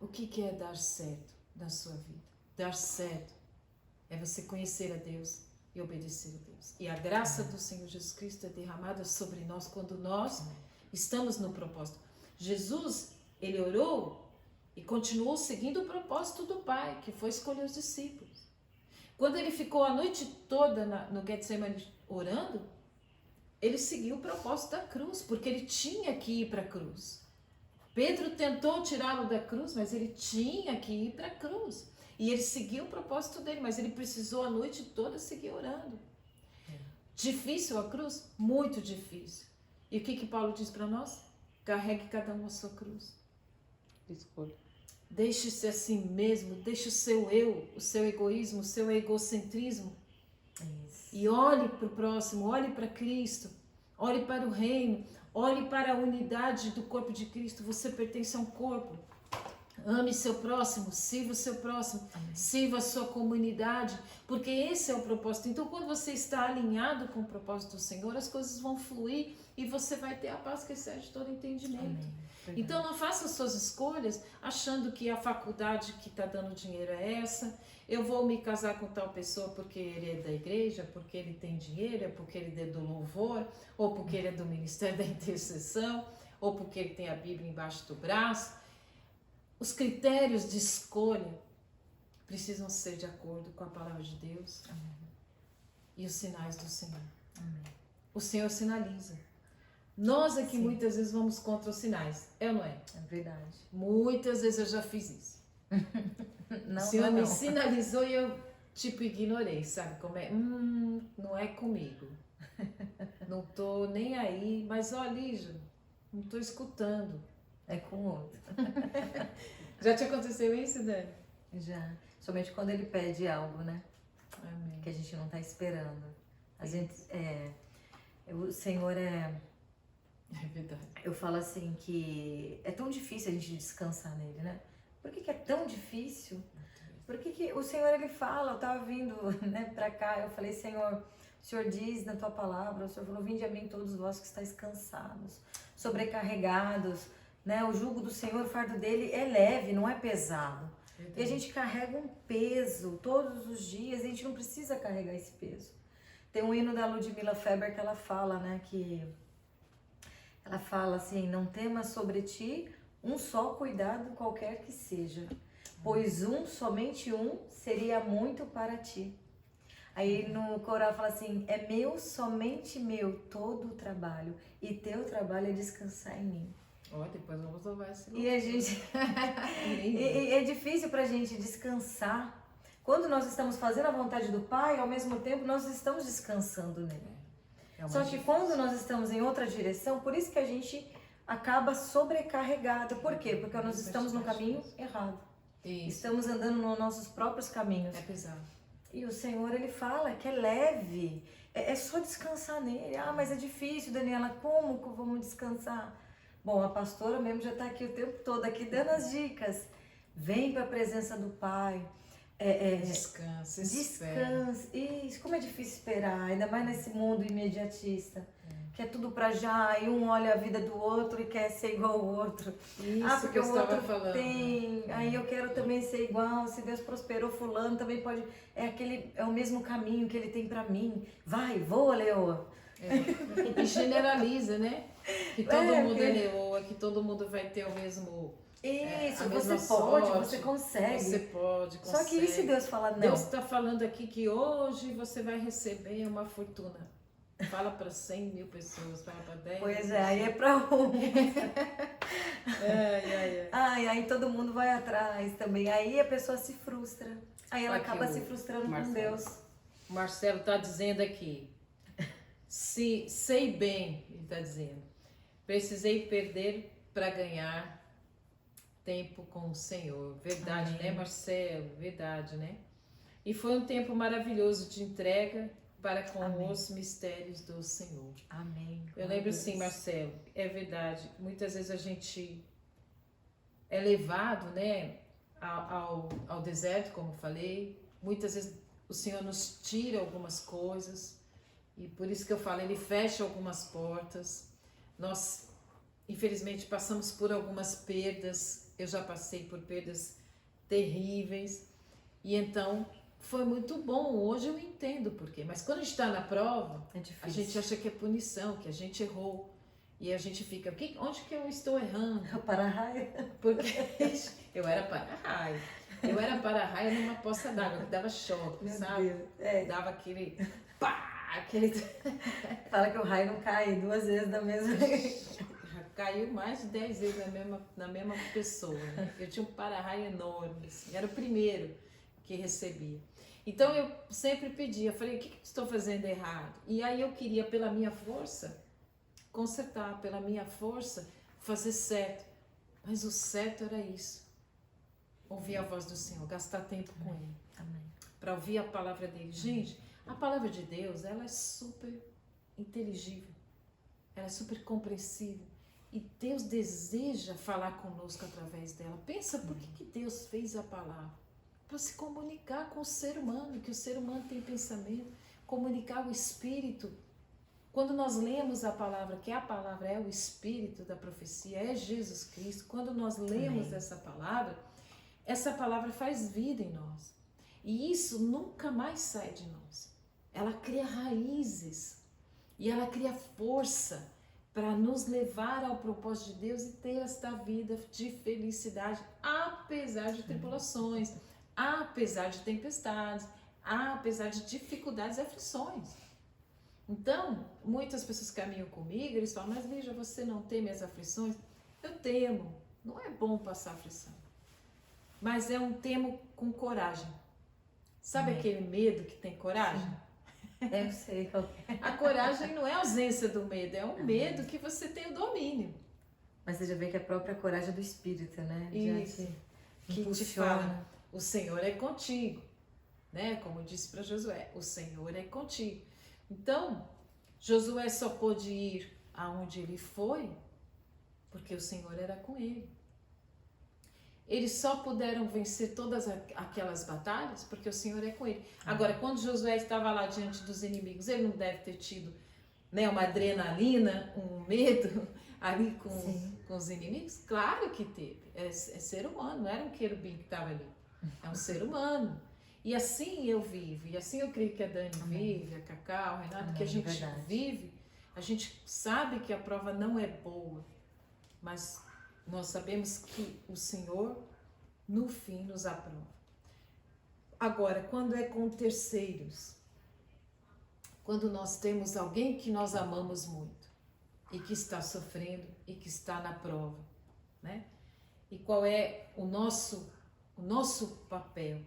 O que é dar certo na sua vida? Dar certo é você conhecer a Deus e obedecer a Deus. E a graça do Senhor Jesus Cristo é derramada sobre nós quando nós estamos no propósito. Jesus, ele orou e continuou seguindo o propósito do Pai, que foi escolher os discípulos. Quando ele ficou a noite toda no Getsemane orando, ele seguiu o propósito da cruz, porque ele tinha que ir para a cruz. Pedro tentou tirá-lo da cruz, mas ele tinha que ir para a cruz. E ele seguiu o propósito dele, mas ele precisou a noite toda seguir orando. Difícil a cruz? Muito difícil. E o que Paulo diz para nós? Carregue cada um a sua cruz. Escolha. Deixe-se assim mesmo, deixe o seu eu, o seu egoísmo, o seu egocentrismo. Isso. E olhe para o próximo, olhe para Cristo, olhe para o reino, olhe para a unidade do corpo de Cristo. Você pertence a um corpo. Ame seu próximo, sirva o seu próximo, sirva a sua comunidade, porque esse é o propósito. Então, quando você está alinhado com o propósito do Senhor, as coisas vão fluir e você vai ter a paz que excede todo entendimento. Então, não faça suas escolhas achando que a faculdade que está dando dinheiro é essa. Eu vou me casar com tal pessoa porque ele é da igreja, porque ele tem dinheiro, é porque ele é do louvor, ou porque ele é do ministério da intercessão, ou porque ele tem a Bíblia embaixo do braço. Os critérios de escolha precisam ser de acordo com a palavra de Deus. E os sinais do Senhor. O Senhor sinaliza. Nós aqui muitas vezes vamos contra os sinais. É ou não é? É verdade. Muitas vezes eu já fiz isso. O Senhor me sinalizou e eu ignorei, sabe como é? Não é comigo. Não tô nem aí, mas ó, Lígia, não tô escutando. É com o outro. Já te aconteceu isso, Dani? Já. Somente quando ele pede algo, né? Amém. Que a gente não tá esperando. A gente, o Senhor é... É verdade. Eu falo assim que é tão difícil a gente descansar nele, né? Por que é tão difícil? Por que o Senhor, ele fala, eu tava vindo, né, pra cá, eu falei, Senhor, o Senhor diz na tua palavra, o Senhor falou, vinde a mim todos vós que estáis cansados, sobrecarregados, né? O jugo do Senhor, o fardo dele é leve, não é pesado. Verdade. E a gente carrega um peso todos os dias, a gente não precisa carregar esse peso. Tem um hino da Ludmila Feber que ela fala, né, que ela fala assim, não temas sobre ti um só cuidado qualquer que seja, pois somente um, seria muito para ti. Aí no coral fala assim, é meu, somente meu, todo o trabalho, e teu trabalho é descansar em mim. Depois vamos louvar esse E a gente... e é difícil pra gente descansar, Quando nós estamos fazendo a vontade do Pai, ao mesmo tempo nós estamos descansando nele. Só que quando nós estamos em outra direção, por isso que a gente acaba sobrecarregado. Por quê? Porque nós estamos no caminho errado. Isso. Estamos andando nos nossos próprios caminhos. É pesado. E o Senhor, Ele fala que é leve. É só descansar nele. Ah, mas é difícil, Daniela. Como que vamos descansar? Bom, a pastora mesmo já está aqui o tempo todo, aqui dando as dicas. Vem para a presença do Pai. Descansa, Descansa. Isso, como é difícil esperar, ainda mais nesse mundo imediatista. Que é tudo pra já, e um olha a vida do outro e quer ser igual ao outro. Isso porque que eu o estava outro falando. tem, aí eu quero também ser igual, se Deus prosperou fulano, também pode, é o mesmo caminho que ele tem pra mim. Vai, voa, leoa. E generaliza, né? Que todo mundo é leoa, que todo mundo vai ter o mesmo... Isso, a você mesma pode, sorte, você consegue. Você pode, consegue. Só que e se Deus falar não? Deus está falando aqui que hoje você vai receber uma fortuna. Fala para 100 mil pessoas, fala para 10 Pois mil é, aí é pra um. Ai. Aí todo mundo vai atrás também. Aí a pessoa se frustra. Aí ela Aqui acaba o se frustrando com Marcelo. Deus. O Marcelo está dizendo aqui. Se sei bem, ele está dizendo. Precisei perder para ganhar tempo com o Senhor. Verdade, Amém. né, Marcelo? Verdade, né? E foi um tempo maravilhoso de entrega para com Amém. os mistérios do Senhor. Amém. Eu lembro assim, Marcelo, é verdade, muitas vezes a gente é levado, né, ao deserto, como eu falei, muitas vezes o Senhor nos tira algumas coisas, e por isso que eu falo, Ele fecha algumas portas, nós, infelizmente, passamos por algumas perdas, eu já passei por perdas terríveis, e então... Foi muito bom, hoje eu entendo por quê, mas quando a gente está na prova, É difícil. a gente acha que é punição, que a gente errou, e a gente fica, onde que eu estou errando? Para-raio. Porque eu era para-raio, numa poça d'água, que dava choque, Meu sabe? Deus. É. Dava aquele pá, aquele... Fala que o raio não cai 2 vezes da mesma vez. Caiu mais de 10 vezes na mesma pessoa, né? Eu tinha um para-raio enorme, assim, era o primeiro que recebia. Então eu sempre pedia, falei, o que estou fazendo errado? E aí eu queria, pela minha força, consertar, pela minha força, fazer certo. Mas o certo era isso. Ouvir a voz do Senhor, gastar tempo com Ele. Amém. Para ouvir a palavra dele. Gente, a palavra de Deus, ela é super inteligível. Ela é super compreensível. E Deus deseja falar conosco através dela. Pensa, por que Deus fez a palavra? Para se comunicar com o ser humano, que o ser humano tem pensamento, comunicar o Espírito. Quando nós lemos a palavra, que a palavra é o Espírito da profecia, é Jesus Cristo, quando nós lemos essa palavra faz vida em nós. E isso nunca mais sai de nós. Ela cria raízes e ela cria força para nos levar ao propósito de Deus e ter esta vida de felicidade, apesar de tribulações, apesar de tempestades, apesar de dificuldades e aflições. Então, muitas pessoas caminham comigo, eles falam, mas Lígia, você não teme as aflições? Eu temo, não é bom passar aflição, mas é um temo com coragem. Sabe aquele medo que tem coragem? Eu sei qual é. A coragem não é a ausência do medo, é um medo que você tem o domínio. Mas você já vê que a própria coragem é do Espírito, né? Isso, que te impulsiona. fala, o Senhor é contigo, né? Como eu disse para Josué, o Senhor é contigo. Então, Josué só pôde ir aonde ele foi, porque o Senhor era com ele. Eles só puderam vencer todas aquelas batalhas porque o Senhor é com ele. Agora, quando Josué estava lá diante dos inimigos, ele não deve ter tido, né, uma adrenalina, um medo ali com os inimigos? Claro que teve. É ser humano, não era um querubim que estava ali. É um ser humano. E assim eu vivo, e assim eu creio que a Dani vive, a Cacau, o Renato, que a gente vive, a gente sabe que a prova não é boa, mas nós sabemos que o Senhor, no fim, nos aprova. Agora, quando é com terceiros, quando nós temos alguém que nós amamos muito, e que está sofrendo, e que está na prova, né? E qual é o nosso papel?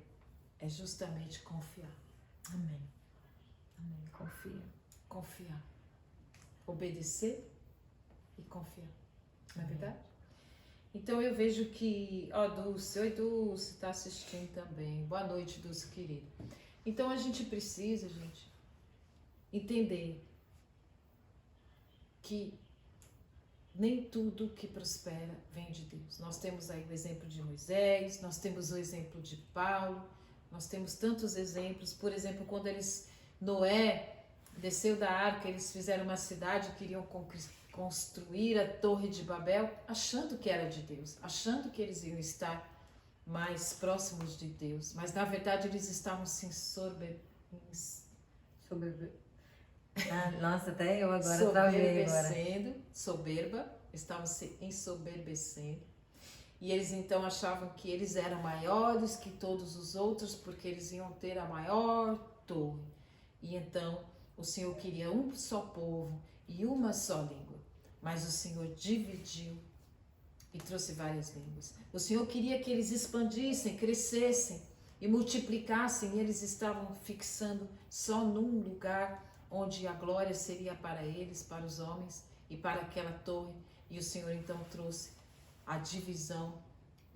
é justamente confiar. Amém. Amém. Confia. Confiar. Obedecer e confiar. Não é verdade? Então eu vejo que, Dulce, oi Dulce, está assistindo também. Boa noite, Dulce querida. Então a gente precisa, gente, entender que nem tudo que prospera vem de Deus. Nós temos aí o exemplo de Moisés, nós temos o exemplo de Paulo, nós temos tantos exemplos. Por exemplo, quando Noé desceu da arca, eles fizeram uma cidade, queriam construir a Torre de Babel, achando que era de Deus, achando que eles iam estar mais próximos de Deus, mas na verdade eles estavam se Nossa, até eu agora travei agora. Soberba, estavam se ensoberbecendo. E eles então achavam que eles eram maiores que todos os outros, porque eles iam ter a maior torre. E então o Senhor queria um só povo e uma só língua. Mas o Senhor dividiu e trouxe várias línguas. O Senhor queria que eles expandissem, crescessem e multiplicassem. E eles estavam fixando só num lugar onde a glória seria para eles, para os homens e para aquela torre. E o Senhor então trouxe a divisão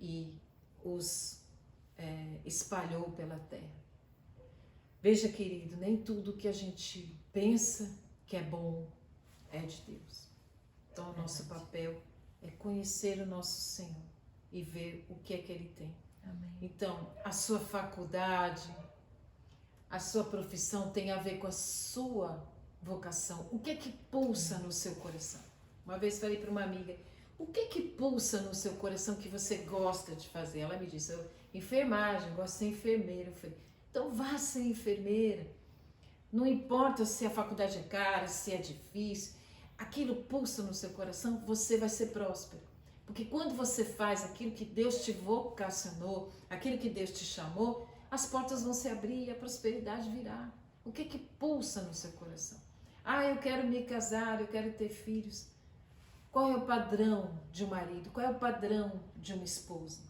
e os espalhou pela terra. Veja, querido, nem tudo que a gente pensa que é bom é de Deus. Então o nosso papel é conhecer o nosso Senhor e ver o que é que Ele tem. Amém. Então, a sua faculdade, a sua profissão tem a ver com a sua vocação. O que é que pulsa no seu coração? Uma vez falei para uma amiga, o que é que pulsa no seu coração que você gosta de fazer? Ela me disse, enfermagem, gosto de ser enfermeira. Eu falei, então vá ser enfermeira. Não importa se a faculdade é cara, se é difícil, aquilo pulsa no seu coração, você vai ser próspero. Porque quando você faz aquilo que Deus te vocacionou, aquilo que Deus te chamou, as portas vão se abrir e a prosperidade virá. O que é que pulsa no seu coração? Eu quero me casar, eu quero ter filhos. Qual é o padrão de um marido? Qual é o padrão de uma esposa?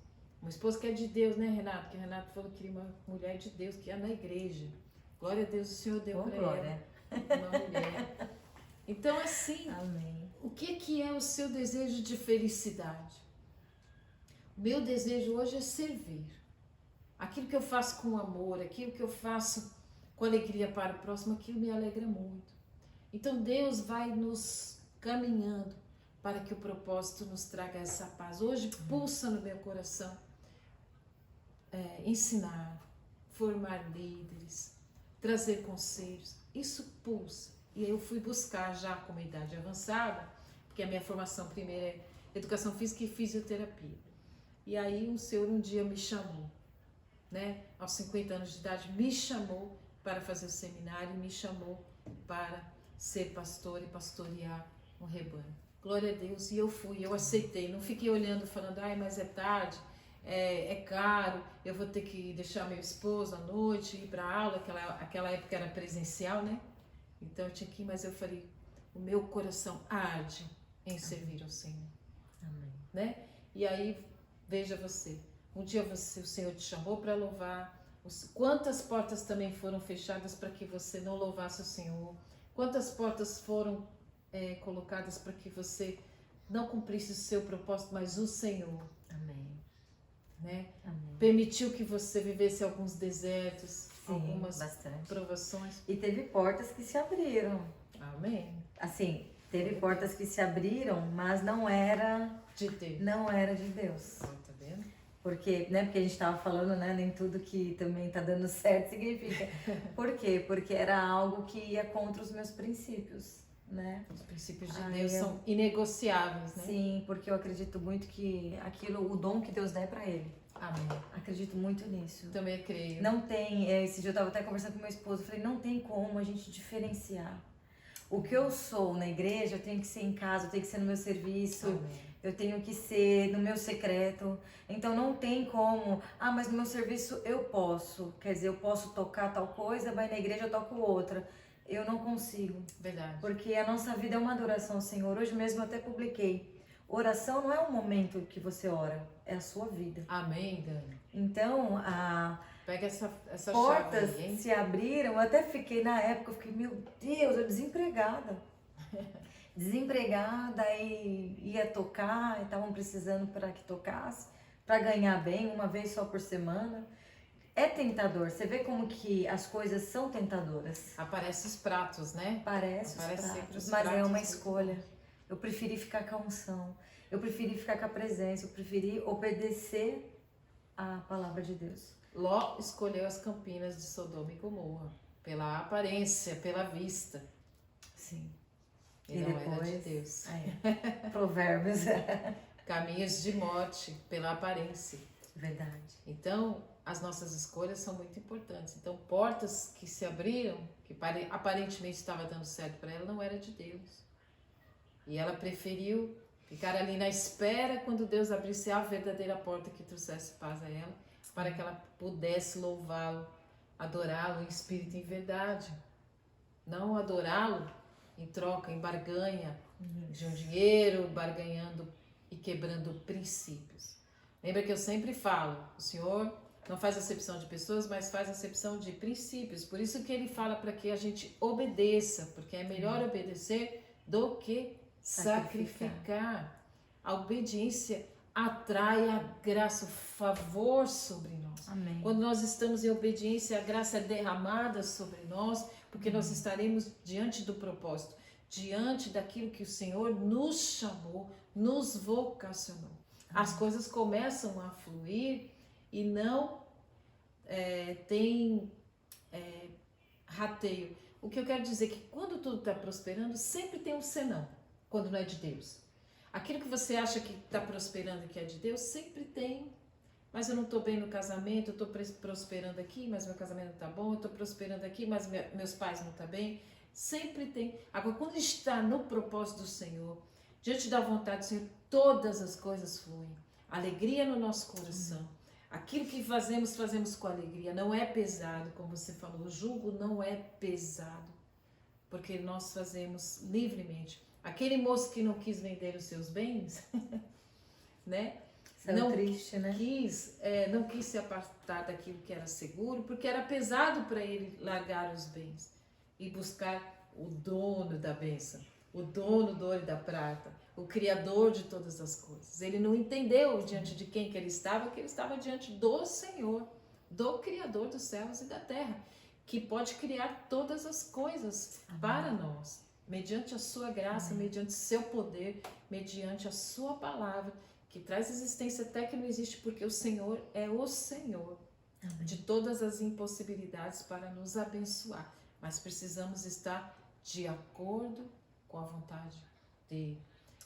Uma esposa que é de Deus, né, Renato? Que Renato falou que queria uma mulher de Deus, que é na igreja. Glória a Deus, o Senhor deu para ela uma mulher. Então, assim, amém. O que é o seu desejo de felicidade? O meu desejo hoje é servir. Aquilo que eu faço com amor, aquilo que eu faço com alegria para o próximo, aquilo me alegra muito. Então, Deus vai nos caminhando para que o propósito nos traga essa paz. Hoje pulsa no meu coração ensinar, formar líderes, trazer conselhos. Isso pulsa. E eu fui buscar já com uma idade avançada, porque a minha formação primeira é educação física e fisioterapia. E aí o Senhor um dia me chamou, né? Aos 50 anos de idade, me chamou para fazer o seminário, me chamou para ser pastor e pastorear um rebanho. Glória a Deus. E eu fui, eu aceitei. Não fiquei olhando falando, mas é tarde, é caro, eu vou ter que deixar meu esposo à noite, ir para aula. Aquela época era presencial, né? Então eu tinha que ir, mas eu falei, o meu coração arde em servir ao Senhor. Amém. Né? E aí, veja você, um dia o Senhor te chamou para louvar, quantas portas também foram fechadas para que você não louvasse o Senhor, quantas portas foram colocadas para que você não cumprisse o seu propósito, mas o Senhor. Amém. Né? Amém. Permitiu que você vivesse alguns desertos, sim, algumas bastante provações. E teve portas que se abriram. Amém. Assim, teve portas que se abriram, mas não era de Deus. Não era de Deus. Tá vendo? Porque a gente estava falando, né, nem tudo que também tá dando certo significa. Por quê? Porque era algo que ia contra os meus princípios, né? Os princípios de Deus são inegociáveis, né? Sim, porque eu acredito muito que o dom que Deus dá é para Ele. Amém. Acredito muito nisso. Também creio. Não tem, esse dia eu estava até conversando com meu esposo, eu falei, não tem como a gente diferenciar. O que eu sou na igreja, eu tenho que ser em casa, eu tenho que ser no meu serviço, eu tenho que ser no meu secreto. Então não tem como, mas no meu serviço eu posso. Quer dizer, eu posso tocar tal coisa, mas na igreja eu toco outra. Eu não consigo. Verdade. Porque a nossa vida é uma adoração ao Senhor. Hoje mesmo eu até publiquei. Oração não é um momento que você ora, é a sua vida. Amém, Dani. Então, Pega essa Portas chave aí, hein? se abriram, eu até fiquei, na época, eu fiquei, meu Deus, eu desempregada. Desempregada e ia tocar, e estavam precisando para que tocasse, para ganhar bem, uma vez só por semana. É tentador, você vê como que as coisas são tentadoras. Aparece os pratos, né? Parece os Aparece sempre pratos, os mas é pratos uma muito escolha. bons. Eu preferi ficar com a unção, eu preferi ficar com a presença, eu preferi obedecer à palavra de Deus. Ló escolheu as campinas de Sodoma e Gomorra pela aparência, pela vista. Sim. E não era de Deus. Provérbios. Caminhos de morte pela aparência. Verdade. Então, as nossas escolhas são muito importantes. Então, portas que se abriram, que aparentemente estava dando certo para ela, não era de Deus. E ela preferiu ficar ali na espera quando Deus abrisse a verdadeira porta que trouxesse paz a ela, para que ela pudesse louvá-lo, adorá-lo em espírito e em verdade. Não adorá-lo em troca, em barganha de um dinheiro, barganhando e quebrando princípios. Lembra que eu sempre falo, o Senhor não faz acepção de pessoas, mas faz acepção de princípios. Por isso que Ele fala para que a gente obedeça, porque é melhor obedecer do que sacrificar. A obediência atrai a graça, o favor sobre nós. Amém. Quando nós estamos em obediência, a graça é derramada sobre nós, porque nós estaremos diante do propósito, diante daquilo que o Senhor nos chamou, nos vocacionou. As coisas começam a fluir e não tem rateio. O que eu quero dizer é que quando tudo está prosperando, sempre tem um senão, quando não é de Deus. Aquilo que você acha que está prosperando e que é de Deus, sempre tem. Mas eu não estou bem no casamento, eu estou prosperando aqui, mas meu casamento não está bom, eu estou prosperando aqui, mas meus pais não estão bem. Sempre tem. Agora, quando está no propósito do Senhor, diante da vontade do Senhor, todas as coisas fluem. Alegria no nosso coração. Aquilo que fazemos, fazemos com alegria. Não é pesado, como você falou. O jugo não é pesado, porque nós fazemos livremente. Aquele moço que não quis vender os seus bens, né? Não triste, né? Não quis se apartar daquilo que era seguro, porque era pesado para ele largar os bens e buscar o dono da bênção, o dono do ouro e da prata, o criador de todas as coisas. Ele não entendeu diante de quem que ele estava diante do Senhor, do Criador dos céus e da terra, que pode criar todas as coisas para nós, mediante a sua graça, mediante o seu poder, mediante a sua palavra, que traz existência até que não existe, porque o Senhor é o Senhor de todas as impossibilidades para nos abençoar. Mas precisamos estar de acordo com a vontade dEle.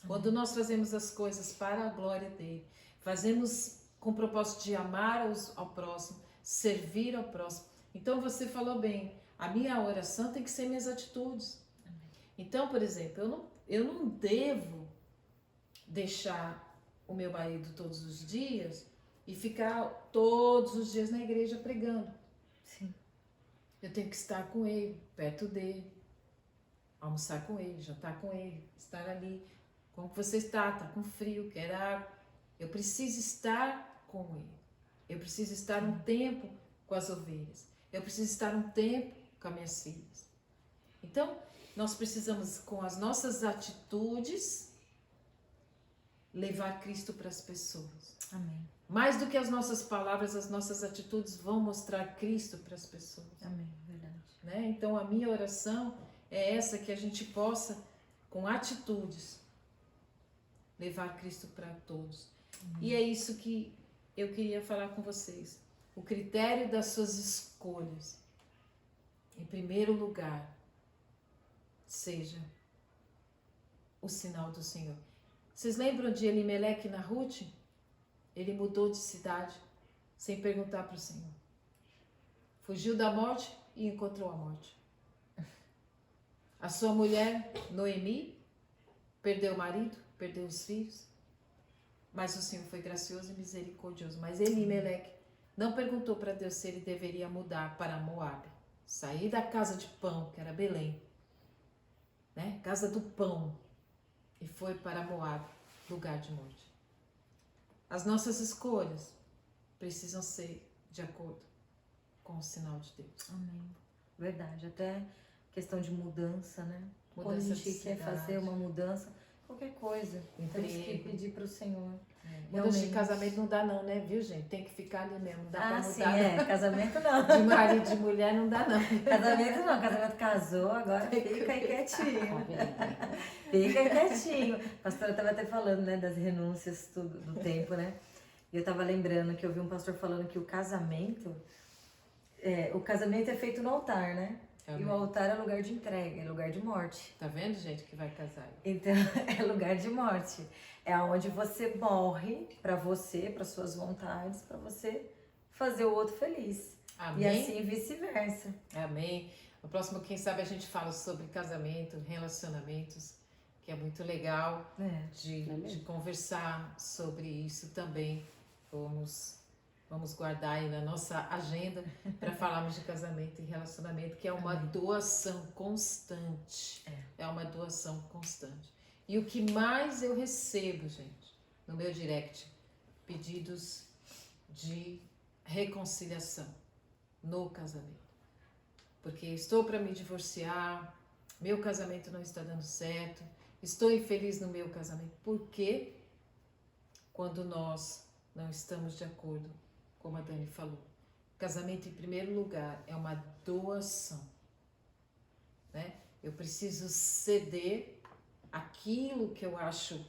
Quando nós fazemos as coisas para a glória dEle, fazemos com o propósito de amar ao próximo, servir ao próximo. Então você falou bem, a minha oração tem que ser minhas atitudes. Então, por exemplo, eu não devo deixar o meu marido todos os dias e ficar todos os dias na igreja pregando. Sim. Eu tenho que estar com ele, perto dele, almoçar com ele, jantar com ele, estar ali. Como que você está? Está com frio, quer água? Eu preciso estar com ele. Eu preciso estar um tempo com as ovelhas. Eu preciso estar um tempo com as minhas filhas. Então, nós precisamos, com as nossas atitudes, levar Cristo para as pessoas. Amém. Mais do que as nossas palavras, as nossas atitudes vão mostrar Cristo para as pessoas. Amém, verdade. Né? Então, a minha oração é essa, que a gente possa, com atitudes, levar Cristo para todos. E é isso que eu queria falar com vocês. O critério das suas escolhas. Em primeiro lugar, seja o sinal do Senhor. Vocês lembram de Elimeleque na Ruth? Ele mudou de cidade sem perguntar para o Senhor. Fugiu da morte e encontrou a morte. A sua mulher, Noemi, perdeu o marido, perdeu os filhos, mas o Senhor foi gracioso e misericordioso. Mas Elimeleque não perguntou para Deus se ele deveria mudar para Moabe, sair da casa de pão, que era Belém, né? Casa do pão, e foi para Moabe, lugar de morte. As nossas escolhas precisam ser de acordo com o sinal de Deus. Amém. Verdade. Até questão de mudança, né? Quando a Mudança gente de quer cidade. fazer uma mudança, qualquer coisa, temos que Emprego. pedir para o Senhor. Mudança de Realmente. casamento não dá não, né? Viu, gente? Tem que ficar ali mesmo. Não dá pra Sim, mudar. casamento não. De marido e de mulher não dá não. Casamento não, casamento casou, agora fica aí Tá quietinho. vendo? Fica aí quietinho. A pastora estava até falando, né, das renúncias do tempo, né? E eu estava lembrando que eu vi um pastor falando que o casamento é feito no altar, né? Amém. E o altar é lugar de entrega, é lugar de morte. Tá vendo, gente, que vai casar? Então, é lugar de morte. É onde você morre para você, para suas vontades, para você fazer o outro feliz. Amém? E assim vice-versa. Amém. No próximo, quem sabe, a gente fala sobre casamento, relacionamentos, que é muito legal de conversar sobre isso também. Vamos guardar aí na nossa agenda para falarmos de casamento e relacionamento, que é uma doação constante. É uma doação constante. E o que mais eu recebo, gente, no meu direct, pedidos de reconciliação no casamento. Porque estou para me divorciar, meu casamento não está dando certo, estou infeliz no meu casamento. Por quê? Quando nós não estamos de acordo, como a Dani falou. Casamento, em primeiro lugar, é uma doação, né? Eu preciso ceder aquilo que eu acho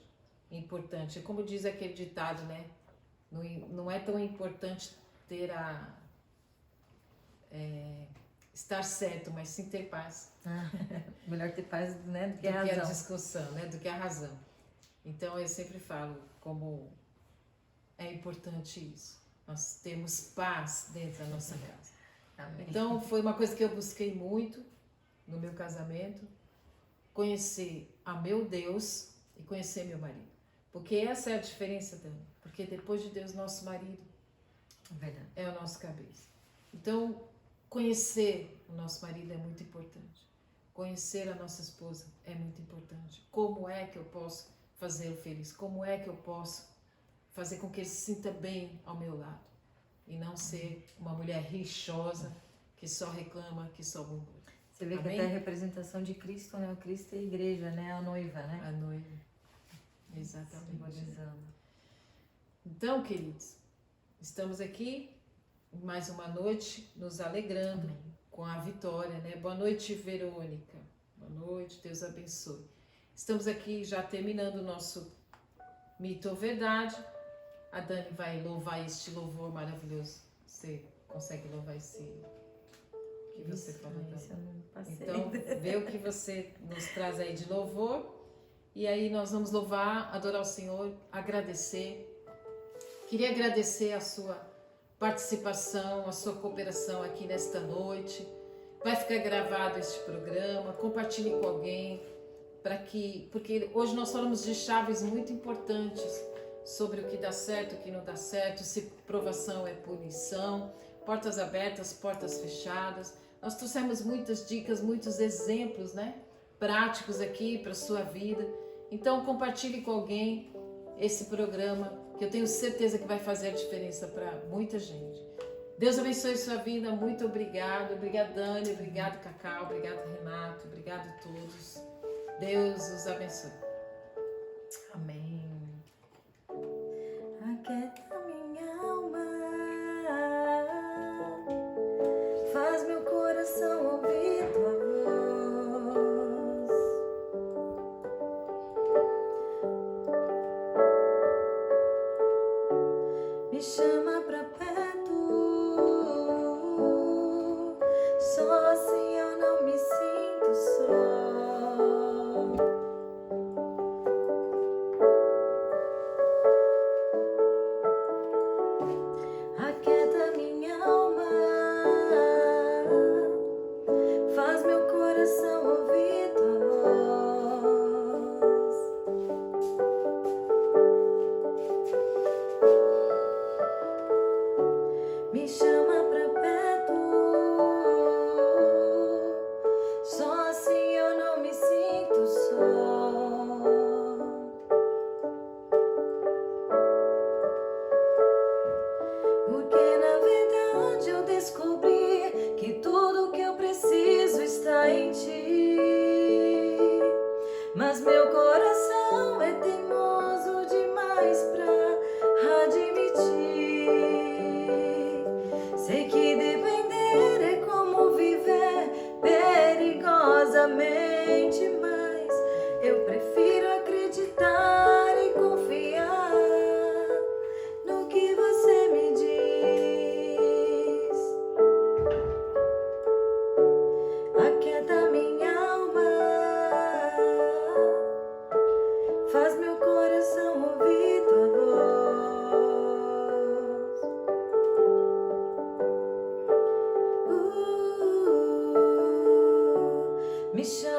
importante. Como diz aquele ditado, né? Não é tão importante ter estar certo, mas sim ter paz. Melhor ter paz, né, do que Do a que a razão. discussão, né? Do que a razão. Então, eu sempre falo como é importante isso. Nós temos paz dentro da nossa casa. Amém. Então, foi uma coisa que eu busquei muito no meu casamento, conhecer a meu Deus e conhecer meu marido. Porque essa é a diferença, Dani. Porque depois de Deus, nosso marido Verdade. é o nosso cabeça. Então, conhecer o nosso marido é muito importante. Conhecer a nossa esposa é muito importante. Como é que eu posso fazê-lo feliz? Como é que eu posso fazer com que ele se sinta bem ao meu lado? E não ser uma mulher rixosa, que só reclama, que só murmura. Você vê que Amém? até a representação de Cristo, né? O Cristo é a igreja, né? A noiva, né? A noiva. Exatamente. Simbolizando. Então, queridos, estamos aqui mais uma noite nos alegrando Amém. com a vitória, né? Boa noite, Verônica. Boa noite, Deus abençoe. Estamos aqui já terminando o nosso mito ou verdade. A Dani vai louvar este louvor maravilhoso. Você consegue louvar esse que você falou, Dani? Isso eu não passei. Então, vê o que você nos traz aí de louvor. E aí nós vamos louvar, adorar o Senhor, agradecer. Queria agradecer a sua participação, a sua cooperação aqui nesta noite. Vai ficar gravado este programa, compartilhe com alguém, porque hoje nós falamos de chaves muito importantes sobre o que dá certo, o que não dá certo, se provação é punição, portas abertas, portas fechadas. Nós trouxemos muitas dicas, muitos exemplos, né, práticos aqui para a sua vida. Então compartilhe com alguém esse programa, que eu tenho certeza que vai fazer a diferença para muita gente. Deus abençoe sua vida, muito obrigado. Obrigado, Dani, obrigado, Cacau, obrigado, Renato, obrigado a todos. Deus os abençoe. Amém. Aquieta minha alma, faz meu coração ouvir tua voz. Me chama pra perto, só assim eu não me sinto só. Aquieta minha alma, força em ti, mas meu coração é teimoso demais pra admitir. Sei que depender é como viver perigosamente, mas eu prefiro acreditar e confiar no que você me diz. Aquieta minha alma, faz meu coração ouvir tua voz. Me chama